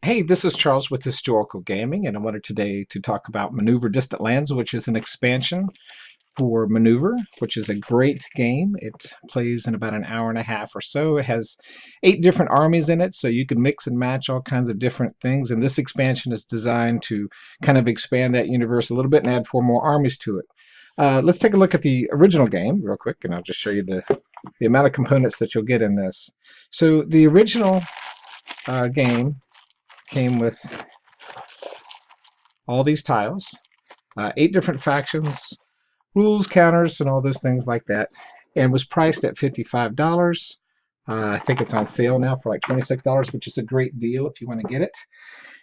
Hey, this is Charles with Historical Gaming, and I wanted today to talk about Maneuver Distant Lands, which is an expansion for Maneuver, which is a great game. It plays in about an hour and a half or so. It has 8 different armies in it, so you can mix and match all kinds of different things. And this expansion is designed to kind of expand that universe a little bit and add 4 more armies to it. Let's take a look at the original game real quick, and I'll just show you the amount of components that you'll get in this. So the original game came with all these tiles, 8 different factions, rules, counters, and all those things like that, and was priced at $55. I think it's on sale now for like $26, which is a great deal if you want to get it.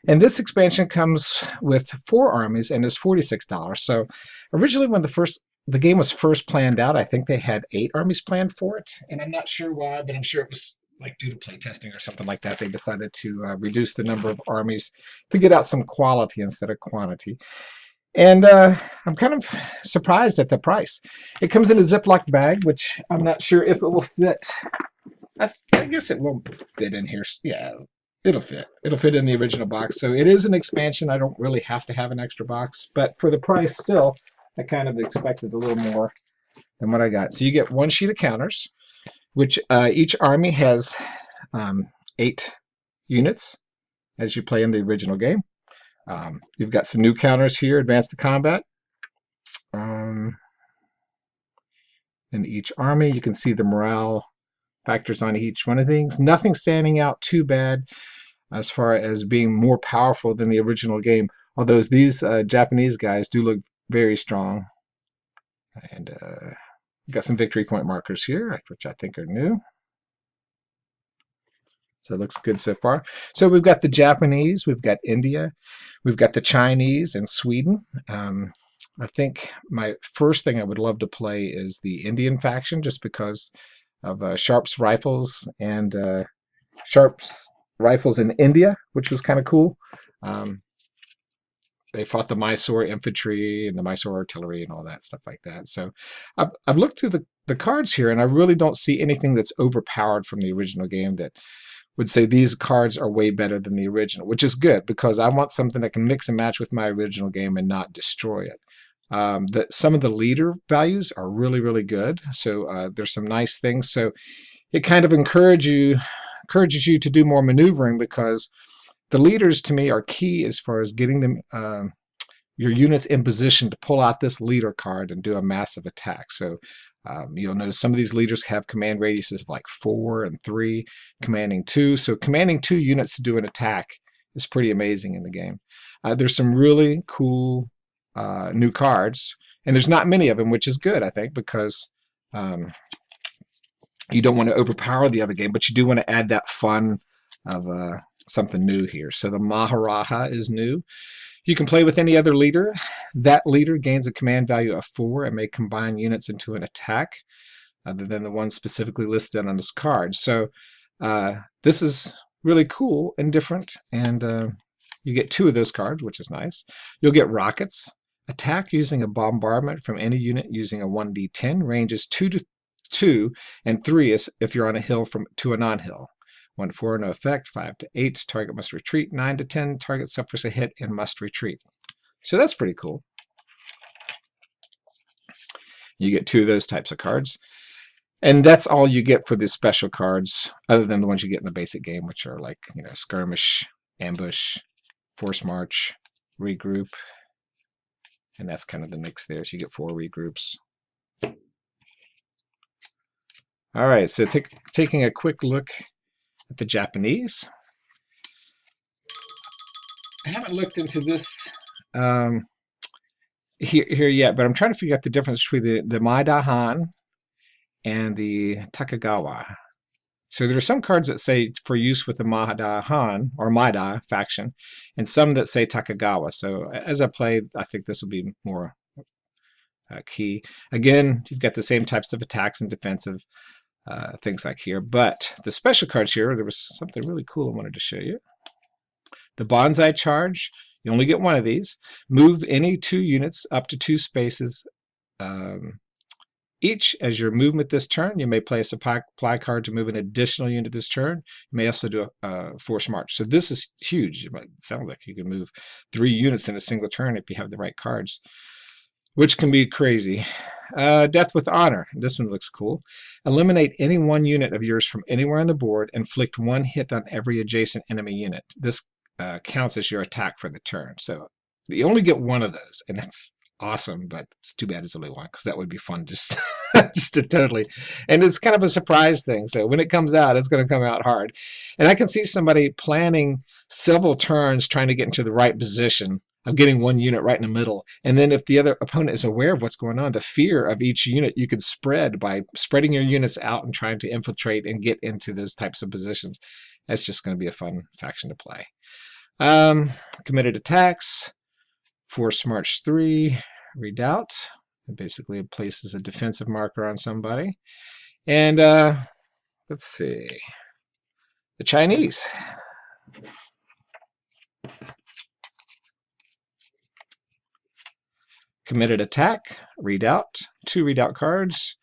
And this expansion comes with 4 armies and is $46. So originally when the game was first planned out, I think they had 8 armies planned for it, and I'm not sure why, but I'm sure it was like due to play testing or something like that. They decided to reduce the number of armies to get out some quality instead of quantity. And I'm kind of surprised at the price. It comes in a Ziploc bag, which I'm not sure if it will fit. I guess it won't fit in here. Yeah, it'll fit. It'll fit in the original box. So it is an expansion. I don't really have to have an extra box. But for the price still, I kind of expected a little more than what I got. So you get 1 sheet of counters, which each army has 8 units as you play in the original game. You've got some new counters here, advance to combat. In each army, you can see the morale factors on each one of things. Nothing standing out too bad as far as being more powerful than the original game, although these Japanese guys do look very strong. And got some victory point markers here, which I think are new. So it looks good so far. So we've got the Japanese, we've got India, we've got the Chinese and Sweden. I think my first thing I would love to play is the Indian faction, just because of Sharp's rifles and Sharp's rifles in India, which was kind of cool. They fought the Mysore infantry and the Mysore artillery and all that stuff like that. So I've looked through the cards here, and I really don't see anything that's overpowered from the original game that would say these cards are way better than the original, which is good because I want something that can mix and match with my original game and not destroy it. Some of the leader values are really, really good. So there's some nice things. So it kind of encourages you to do more maneuvering, because the leaders, to me, are key as far as getting them your units in position to pull out this leader card and do a massive attack. So you'll notice some of these leaders have command radiuses of like 4 and 3, commanding 2. So commanding 2 units to do an attack is pretty amazing in the game. There's some really cool new cards, and there's not many of them, which is good, I think, because you don't want to overpower the other game, but you do want to add that fun of something new here. So the Maharaja is new. You can play with any other leader. That leader gains a command value of 4 and may combine units into an attack other than the one specifically listed on this card. So this is really cool and different, and you get 2 of those cards, which is nice. You'll get rockets. Attack using a bombardment from any unit using a 1d10. Ranges 2 to 2 and 3 if you're on a hill to a non-hill. 1 to 4, no effect. 5 to 8, target must retreat. 9 to 10, target suffers a hit and must retreat. So that's pretty cool. You get 2 of those types of cards. And that's all you get for the special cards, other than the ones you get in the basic game, which are like, skirmish, ambush, force march, regroup. And that's kind of the mix there. So you get 4 regroups. All right, so taking a quick look at the Japanese. I haven't looked into this here yet, but I'm trying to figure out the difference between the Maida Han and the Takagawa. So there are some cards that say for use with the Maida Han or Maida faction, and some that say Takagawa. So as I play, I think this will be more key. Again, you've got the same types of attacks and defensive things like here, but the special cards here, there was something really cool I wanted to show you. The Bonsai Charge, you only get 1 of these. Move any 2 units up to 2 spaces As your movement this turn, you may play a supply card to move an additional unit this turn. You may also do a force march. So this is huge. It sounds like you can move 3 units in a single turn if you have the right cards, which can be crazy. Death with Honor. This one looks cool. Eliminate any 1 unit of yours from anywhere on the board. Inflict 1 hit on every adjacent enemy unit. This counts as your attack for the turn. So you only get 1 of those, and that's awesome, but it's too bad it's only 1, because that would be fun just just to totally. And it's kind of a surprise thing, so when it comes out, it's going to come out hard. And I can see somebody planning several turns trying to get into the right position of getting 1 unit right in the middle, and then if the other opponent is aware of what's going on, the fear of each unit you could spread by spreading your units out and trying to infiltrate and get into those types of positions. That's just going to be a fun faction to play. Committed Attacks. Force March 3, Redoubt. It basically places a defensive marker on somebody. And let's see, the Chinese. Committed Attack, Redoubt, 2 Redoubt cards.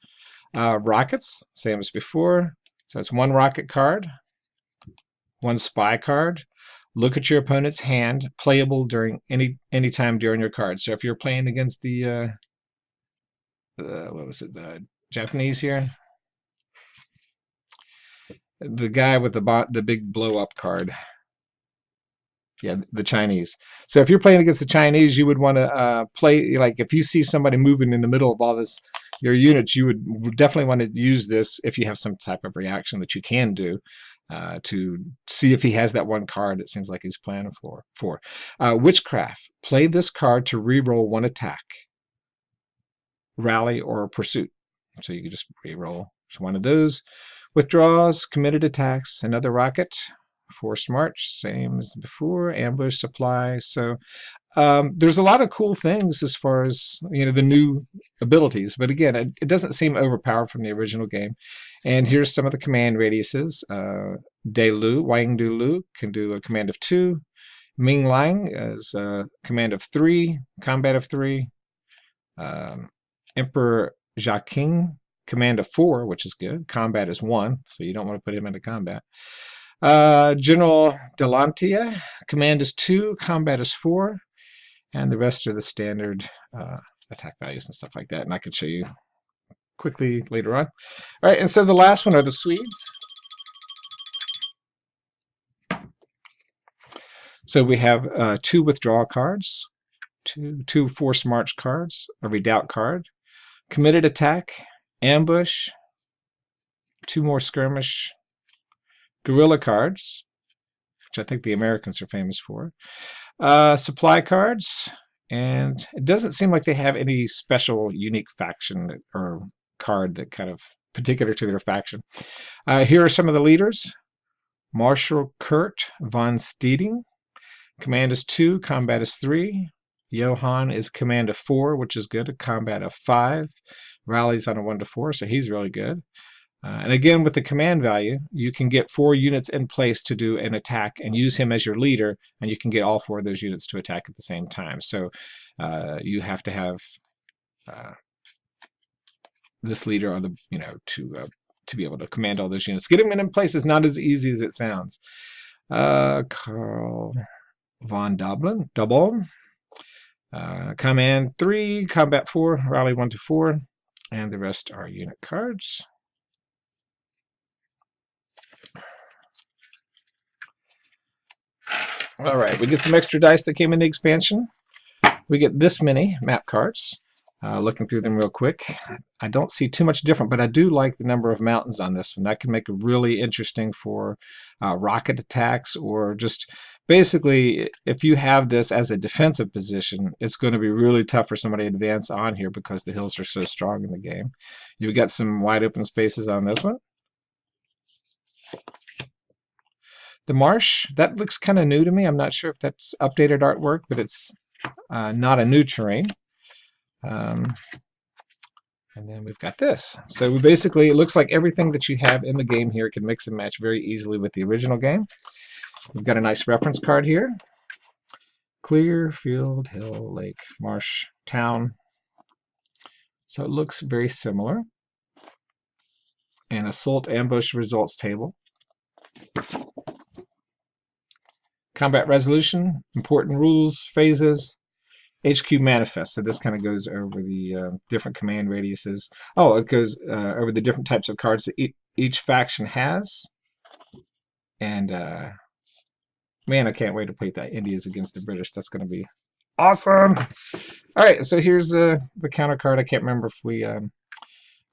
Rockets, same as before. So it's 1 rocket card, 1 spy card. Look at your opponent's hand, playable during any time during your card. So if you're playing against the what was it, the Japanese here, the guy with the big blow up card, yeah, the Chinese. So if you're playing against the Chinese, you would want to play, like, if you see somebody moving in the middle of all this, your units, you would definitely want to use this if you have some type of reaction that you can do. To see if he has that 1 card it seems like he's planning for. Witchcraft. Play this card to re-roll 1 attack, rally, or pursuit. So you can just re-roll one of those. Withdraws, Committed Attacks, another rocket. Force March, same as before. Ambush, supply. So there's a lot of cool things as far as, you know, the new abilities, but again, it doesn't seem overpowered from the original game. And here's some of the command radiuses. Lu, Wang Du Lu can do a command of 2. Ming Lang is a command of 3, combat of 3. Emperor Jia, command of 4, which is good. Combat is 1, so you don't want to put him into combat. General Delantia, command is 2, combat is 4. And the rest are the standard attack values and stuff like that. And I could show you quickly later on. All right, and so the last one are the Swedes. So we have 2 withdrawal cards, two force march cards, a redoubt card, committed attack, ambush, 2 more skirmish, guerrilla cards, which I think the Americans are famous for, supply cards, and it doesn't seem like they have any special unique faction or card that kind of particular to their faction. Here are some of the leaders. Marshal Kurt von Steeding, command is 2, combat is 3. Johann is command of 4, which is good, a combat of 5. Rallies on a 1 to 4, so he's really good. And again, with the command value, you can get 4 units in place to do an attack and use him as your leader, and you can get all 4 of those units to attack at the same time. So you have to have this leader on the, you know, to be able to command all those units. Getting them in place is not as easy as it sounds. Karl von Dublin, command 3, combat 4, rally 1 to 4, and the rest are unit cards. All right, we get some extra dice that came in the expansion. We get this many map cards. Looking through them real quick, I don't see too much different, but I do like the number of mountains on this one. That can make it really interesting for rocket attacks, or just basically, if you have this as a defensive position, it's going to be really tough for somebody to advance on here because the hills are so strong in the game. You've got some wide open spaces on this one. The marsh, that looks kind of new to me. I'm not sure if that's updated artwork, but it's not a new terrain. And then we've got this. So we basically, it looks like everything that you have in the game here can mix and match very easily with the original game. We've got a nice reference card here. Clear, field, hill, lake, marsh, town. So it looks very similar. An assault ambush results table. Combat resolution, important rules, phases, HQ manifest. So this kind of goes over the different command radiuses. Oh, it goes over the different types of cards that each faction has. And man, I can't wait to play that Indians against the British. That's going to be awesome. All right, so here's the counter card. I can't remember if we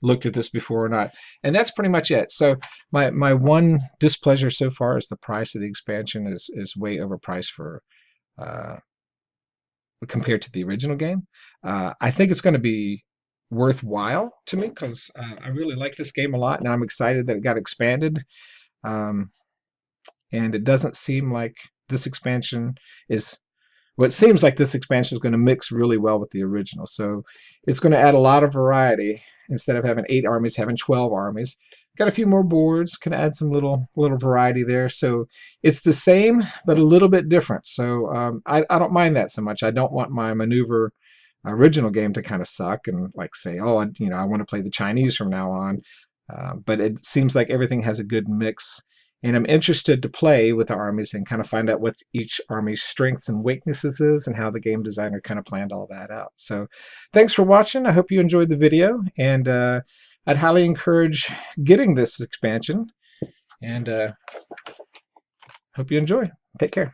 looked at this before or not. And that's pretty much it. So my one displeasure so far is the price of the expansion is way overpriced for compared to the original game. I think it's going to be worthwhile to me because I really like this game a lot, and I'm excited that it got expanded. Um, and it doesn't seem like this expansion is well, it seems like this expansion is going to mix really well with the original. So it's going to add a lot of variety. Instead of having 8 armies, having 12 armies. Got a few more boards, can add some little variety there. So it's the same, but a little bit different. So I don't mind that so much. I don't want my Maneuver original game to kind of suck and like say, oh, I want to play the Chinese from now on. But it seems like everything has a good mix. And I'm interested to play with the armies and kind of find out what each army's strengths and weaknesses is and how the game designer kind of planned all that out. So thanks for watching. I hope you enjoyed the video. And I'd highly encourage getting this expansion. And hope you enjoy. Take care.